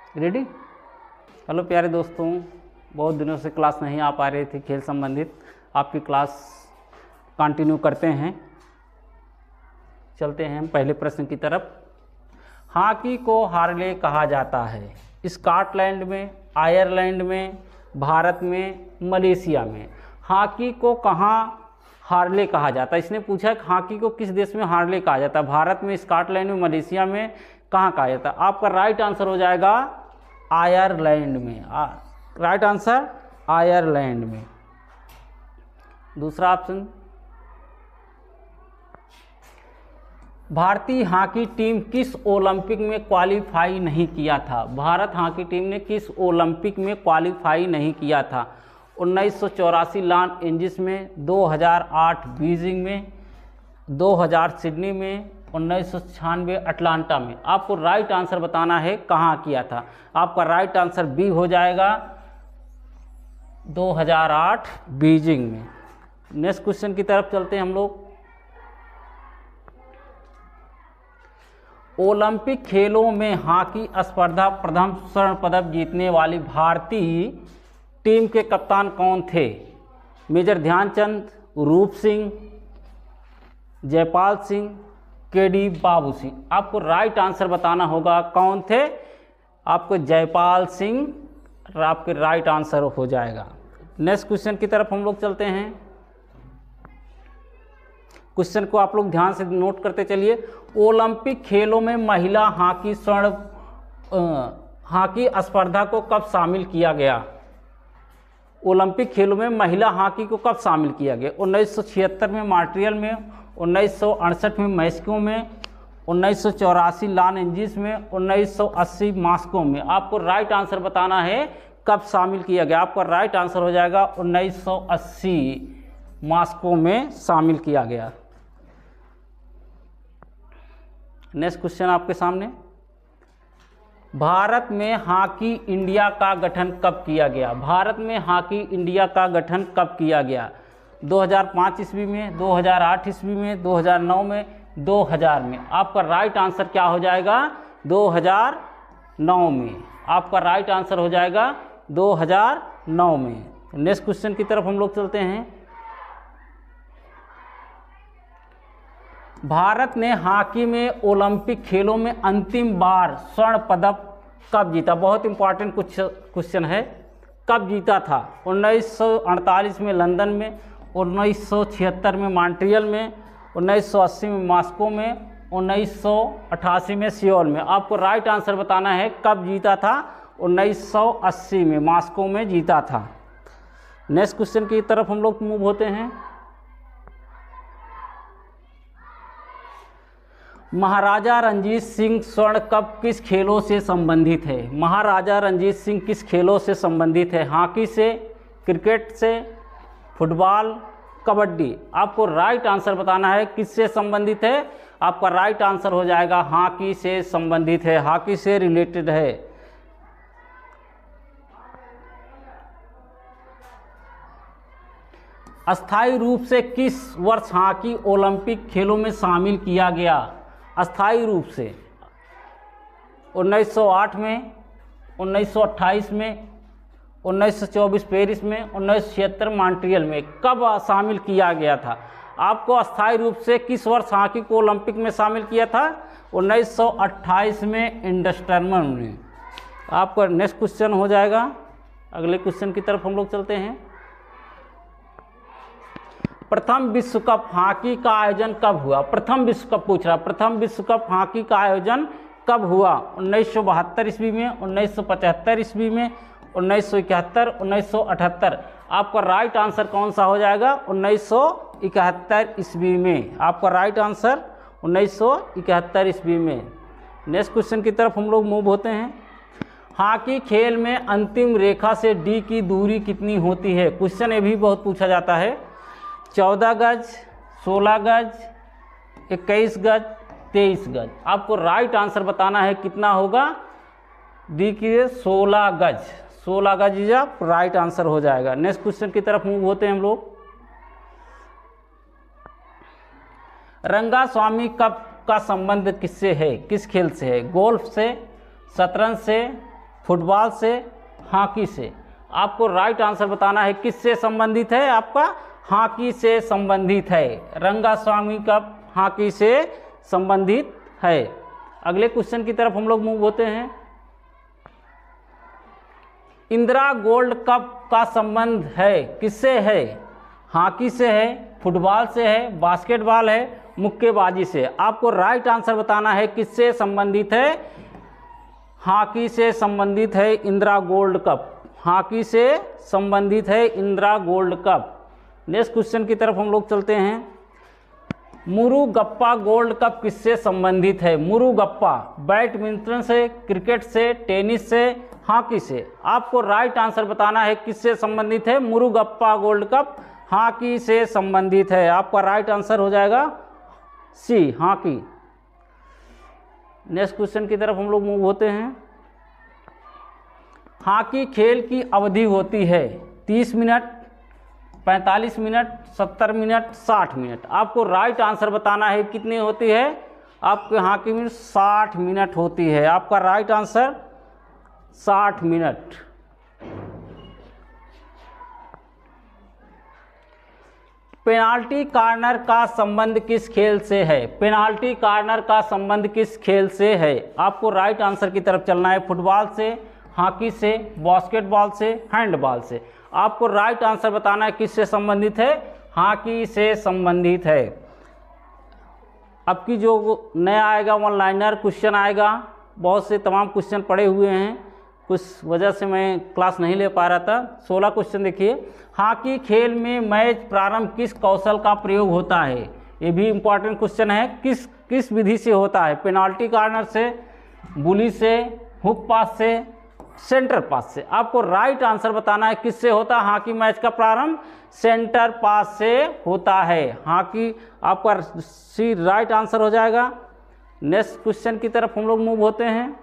Ready. Hello प्यारे दोस्तों, बहुत दिनों से क्लास नहीं आ पा रहे थे खेल संबंधित, आपकी क्लास कंटिन्यू करते हैं। चलते हैं पहले प्रश्न की तरफ। हॉकी को हार्ले कहा जाता है स्कॉटलैंड में, आयरलैंड में, भारत में, मलेशिया में। हॉकी को कहाँ हार्ले कहा जाता है? इसने पूछा कि हॉकी को किस देश में हार्ले कहा जाता है, भारत में, स्कॉटलैंड में, मलेशिया में, कहाँ कहा जाता है? आपका राइट आंसर हो जाएगा आयरलैंड में। राइट आंसर आयरलैंड में। दूसरा ऑप्शन, भारतीय हॉकी टीम किस ओलंपिक में क्वालिफाई नहीं किया था? भारत हॉकी टीम ने किस ओलंपिक में क्वालिफाई नहीं किया था? 1984 लॉस एंजिल्स में, 2008 बीजिंग में, 2000 सिडनी में, 1996 अटलांटा में। आपको राइट आंसर बताना है कहाँ किया था। आपका राइट आंसर बी हो जाएगा 2008 बीजिंग में। नेक्स्ट क्वेश्चन की तरफ चलते हैं हम लोग। ओलंपिक खेलों में हॉकी स्पर्धा प्रथम स्वर्ण पदक जीतने वाली भारतीय टीम के कप्तान कौन थे? मेजर ध्यानचंद, रूप सिंह, जयपाल सिंह, केडी बाबू सिंह। आपको राइट आंसर बताना होगा कौन थे। आपको जयपाल सिंह आपके राइट आंसर हो जाएगा। नेक्स्ट क्वेश्चन की तरफ हम लोग चलते हैं। क्वेश्चन को आप लोग ध्यान से नोट करते चलिए। ओलंपिक खेलों में महिला हॉकी हॉकी स्पर्धा को कब शामिल किया गया? ओलंपिक खेलों में महिला हॉकी को कब शामिल किया गया? 1976 में मॉन्ट्रियल में, 1968 में मैक्सिको में, 1984 लॉस एंजिल्स में, 1980 मॉस्को में। आपको राइट आंसर बताना है कब शामिल किया गया। आपका राइट आंसर हो जाएगा 1980 मॉस्को में शामिल किया गया। नेक्स्ट क्वेश्चन आपके सामने। भारत में हॉकी इंडिया का गठन कब किया गया? भारत में हॉकी इंडिया का गठन कब किया गया? 2005 ईस्वी में, 2008 ईस्वी में, 2009 में, 2000 में। आपका राइट आंसर क्या हो जाएगा? 2009 में। आपका राइट आंसर हो जाएगा 2009 में। नेक्स्ट क्वेश्चन की तरफ हम लोग चलते हैं। भारत ने हॉकी में ओलंपिक खेलों में अंतिम बार स्वर्ण पदक कब जीता? बहुत इंपॉर्टेंट कुछ क्वेश्चन है। कब जीता था? 1948 में लंदन में, 1976 में मॉन्ट्रियल में, 1980 में मॉस्को में, 1988 में सियोल में। आपको राइट आंसर बताना है कब जीता था। 1980 में मॉस्को में जीता था। नेक्स्ट क्वेश्चन की तरफ हम लोग मूव होते हैं। महाराजा रंजीत सिंह स्वर्ण कप किस खेलों से संबंधित है? महाराजा रंजीत सिंह किस खेलों से संबंधित है? हॉकी से, क्रिकेट से, फुटबॉल, कबड्डी। आपको राइट आंसर बताना है किससे संबंधित है। आपका राइट आंसर हो जाएगा हॉकी से संबंधित है, हॉकी से रिलेटेड है। अस्थायी रूप से किस वर्ष हॉकी ओलंपिक खेलों में शामिल किया गया? अस्थायी रूप से 1908 में, 1928 में, 1924 पेरिस में, 1976 मॉन्ट्रियल में। कब शामिल किया गया था? आपको अस्थायी रूप से किस वर्ष हॉकी को ओलंपिक में शामिल किया था? 1928 में इंडस्टर्मन में। आपका नेक्स्ट क्वेश्चन हो जाएगा। अगले क्वेश्चन की तरफ हम लोग चलते हैं। प्रथम विश्व कप हॉकी का आयोजन कब हुआ? प्रथम विश्व कप पूछ रहा। प्रथम विश्व कप हॉकी का आयोजन कब हुआ? 1972 ईस्वी में, 1975 ईस्वी में, 1971, 1978। आपका राइट आंसर कौन सा हो जाएगा? 1971 ईस्वी में। आपका राइट आंसर 1971 ईस्वी में। नेक्स्ट क्वेश्चन की तरफ हम लोग मूव होते हैं। हॉकी खेल में अंतिम रेखा से डी की दूरी कितनी होती है? क्वेश्चन ये भी बहुत पूछा जाता है। 14 गज, 16 गज, 21 गज, 23 गज। आपको राइट आंसर बताना है कितना होगा। डी की 16 गज। 16 गज इज राइट आंसर हो जाएगा। नेक्स्ट क्वेश्चन की तरफ मूव होते हैं हम लोग। रंगास्वामी कप का संबंध किससे है? किस खेल से है? गोल्फ से, शतरंज से, फुटबॉल से, हॉकी से। आपको राइट आंसर बताना है किससे संबंधित है, आपका हॉकी से संबंधित है। रंगास्वामी कप हॉकी से संबंधित है। अगले क्वेश्चन की तरफ हम लोग मूव होते हैं। इंदिरा गोल्ड कप का संबंध है किससे है, हॉकी से है, फुटबॉल से है, बास्केटबॉल है, मुक्केबाजी से। आपको राइट आंसर बताना है किससे संबंधित है, हॉकी से संबंधित है इंदिरा गोल्ड कप, हॉकी से संबंधित है Indira gold cup. Next question की तरफ हम लोग चलते हैं। मुरुगप्पा गोल्ड कप किससे संबंधित है, मुरुगप्पा बैडमिंटन से, क्रिकेट से, टेनिस से, हॉकी से। आपको राइट आंसर बताना है किससे संबंधित है, मुरुगप्पा गोल्ड कप हॉकी से संबंधित है। आपका राइट आंसर हो जाएगा सी, हॉकी। नेक्स्ट क्वेश्चन की तरफ हम लोग मूव होते हैं। हॉकी खेल की अवधि होती है 30 मिनट, 45 मिनट, 70 मिनट, 60 मिनट। आपको राइट आंसर बताना है कितनी होती है, आपके हॉकी में 60 मिनट होती है। आपका right answer 60 minute. Penalty corner का संबंध किस खेल से है, पेनाल्टी कॉर्नर का संबंध किस खेल से है। आपको राइट आंसर की तरफ चलना है, फुटबॉल से, हॉकी से, बास्केटबॉल से, हैंडबॉल से। आपको राइट आंसर बताना है किससे संबंधित है, हॉकी से संबंधित है। अब की जो नया आएगा वन लाइनर क्वेश्चन आएगा, बहुत से तमाम क्वेश्चन पड़े हुए हैं, कुछ वजह से मैं क्लास नहीं ले पा रहा था। 16 क्वेश्चन देखिए। हॉकी खेल में मैच प्रारंभ किस कौशल का प्रयोग होता है, ये भी इंपॉर्टेंट क्वेश्चन है। किस विधि से होता है, पेनाल्टी कॉर्नर से, बुली से, हुक पास से, सेंटर पास से। आपको राइट आंसर बताना है किससे होता है हॉकी मैच का प्रारंभ, सेंटर पास से होता है। हॉकी आपका सी राइट आंसर हो जाएगा। नेक्स्ट क्वेश्चन की तरफ हम लोग मूव होते हैं।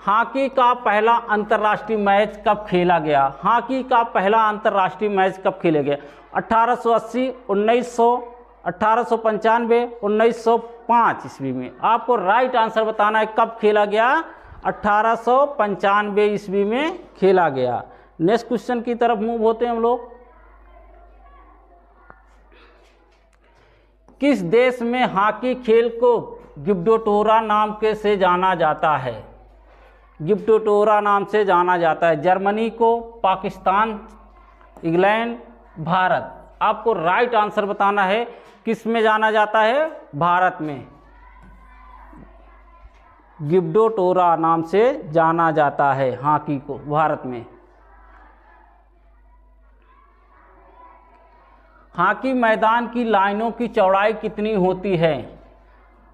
हॉकी का पहला अंतर्राष्ट्रीय मैच कब खेला गया, हॉकी का पहला अंतर्राष्ट्रीय मैच कब खेला गया, 1880, 1900, 1895, 1905 ईस्वी में। आपको राइट आंसर बताना है कब खेला गया, 1895 ईस्वी में खेला गया। नेक्स्ट क्वेश्चन की तरफ मूव होते हैं हम लोग। किस देश में हॉकी खेल को गिब्रोल्टार नाम के से जाना जाता है, गिब्रोल्टार नाम से जाना जाता है। जर्मनी को, पाकिस्तान, इंग्लैंड, भारत। आपको राइट आंसर बताना है किस में जाना जाता है, भारत में। गिब्रोल्टार नाम से जाना जाता है हॉकी को भारत में। हॉकी मैदान की लाइनों की चौड़ाई कितनी होती है,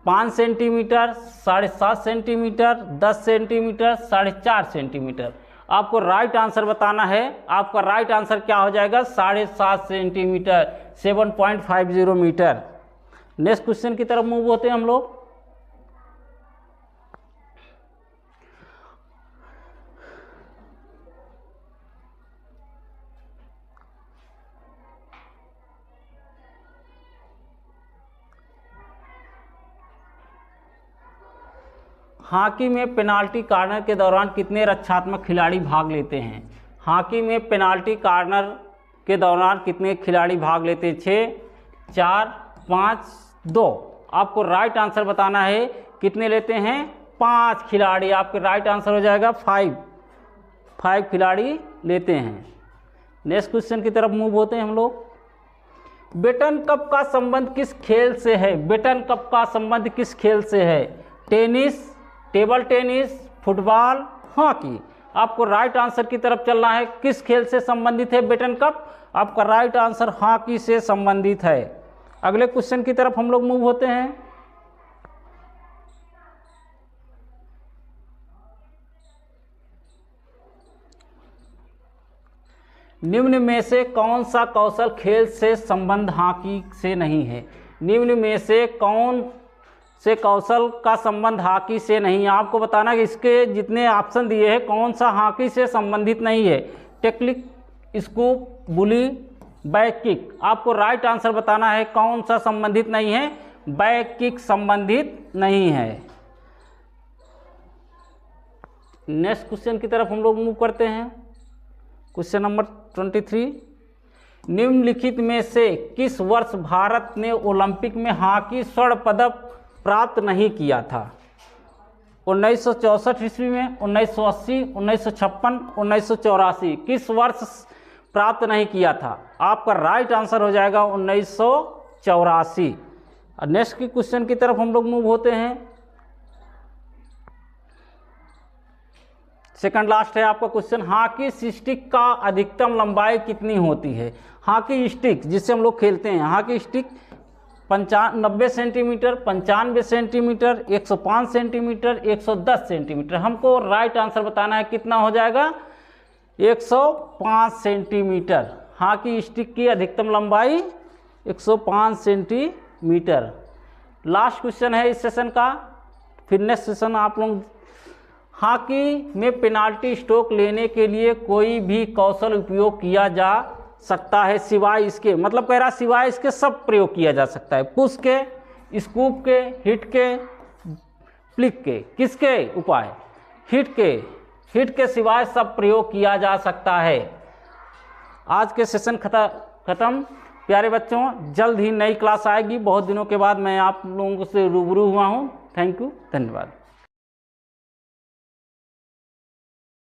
5 सेंटीमीटर, 7.5 सेंटीमीटर, 10 सेंटीमीटर, 4.5 सेंटीमीटर। आपको राइट आंसर बताना है। आपका राइट आंसर क्या हो जाएगा, 7.5 सेंटीमीटर, 7.50 मीटर। नेक्स्ट क्वेश्चन की तरफ मूव होते हैं हम लोग। हॉकी में पेनाल्टी कॉर्नर के दौरान कितने रक्षात्मक खिलाड़ी भाग लेते हैं, हॉकी में पेनाल्टी कॉर्नर के दौरान कितने खिलाड़ी भाग लेते हैं, 6, 4, 5, 2। आपको राइट आंसर बताना है कितने लेते हैं, 5 खिलाड़ी। आपके राइट आंसर हो जाएगा 5 खिलाड़ी लेते हैं। नेक्स्ट क्वेश्चन की तरफ मूव होते हैं हम लोग। बेटन कप का संबंध किस खेल से है, बेटन कप का संबंध किस खेल से है, tennis, table tennis, football, hockey. आपको राइट आंसर की तरफ चलना है, किस खेल से संबंधित है बेटन कप। आपका राइट आंसर हॉकी से संबंधित है। अगले क्वेश्चन की तरफ हम लोग मूव होते हैं। निम्न में से कौन सा कौशल खेल से संबंध हॉकी से नहीं है, निम्न में से कौन से कौशल का संबंध हॉकी से नहीं है। आपको बताना कि इसके जितने ऑप्शन दिए हैं कौन सा हॉकी से संबंधित नहीं है, टेक्निक, स्कूप, बुली, बैक किक। आपको राइट आंसर बताना है कौन सा संबंधित नहीं है, बैक किक संबंधित नहीं है। नेक्स्ट क्वेश्चन की तरफ हम लोग मूव करते हैं। क्वेश्चन नंबर 23, निम्नलिखित में से किस वर्ष भारत ने ओलंपिक में हॉकी स्वर्ण पदक प्राप्त नहीं किया था? 1964 ईस्वी में, 1980, 1956, 1984, किस वर्ष प्राप्त नहीं किया था? आपका राइट आंसर हो जाएगा 1984। नेक्स्ट की क्वेश्चन की तरफ हम लोग मूव होते हैं। सेकंड लास्ट है आपका क्वेश्चन, हॉकी स्टिक का अधिकतम लंबाई कितनी होती है? हॉकी स्टिक जिससे हम लोग खेलते हैं, hockey stick 90 centimetre, 95 centimetre, 105 centimetre, 110 centimetre. हमको राइट आंसर बताना है, कितना हो जाएगा? 105 सेंटीमीटर। हॉकी स्टिक की अधिकतम लंबाई 105 सेंटीमीटर। लास्ट क्वेश्चन है इस सेशन का, फिटनेस सेशन आप लोग। हॉकी में पेनाल्टी स्ट्रोक लेने के लिए कोई भी कौशल उपयोग किया जा सकता है सिवाय इसके, मतलब कह रहा सिवाय इसके सब प्रयोग किया जा सकता है। पुश के, स्कूप के, हिट के, फ्लिक के, किसके उपाय? हिट के सिवाय सब प्रयोग किया जा सकता है। आज के सेशन खत्म। प्यारे बच्चों, जल्द ही नई क्लास आएगी। बहुत दिनों के बाद मैं आप लोगों से रूबरू हुआ हूँ। थैंक यू, धन्यवाद।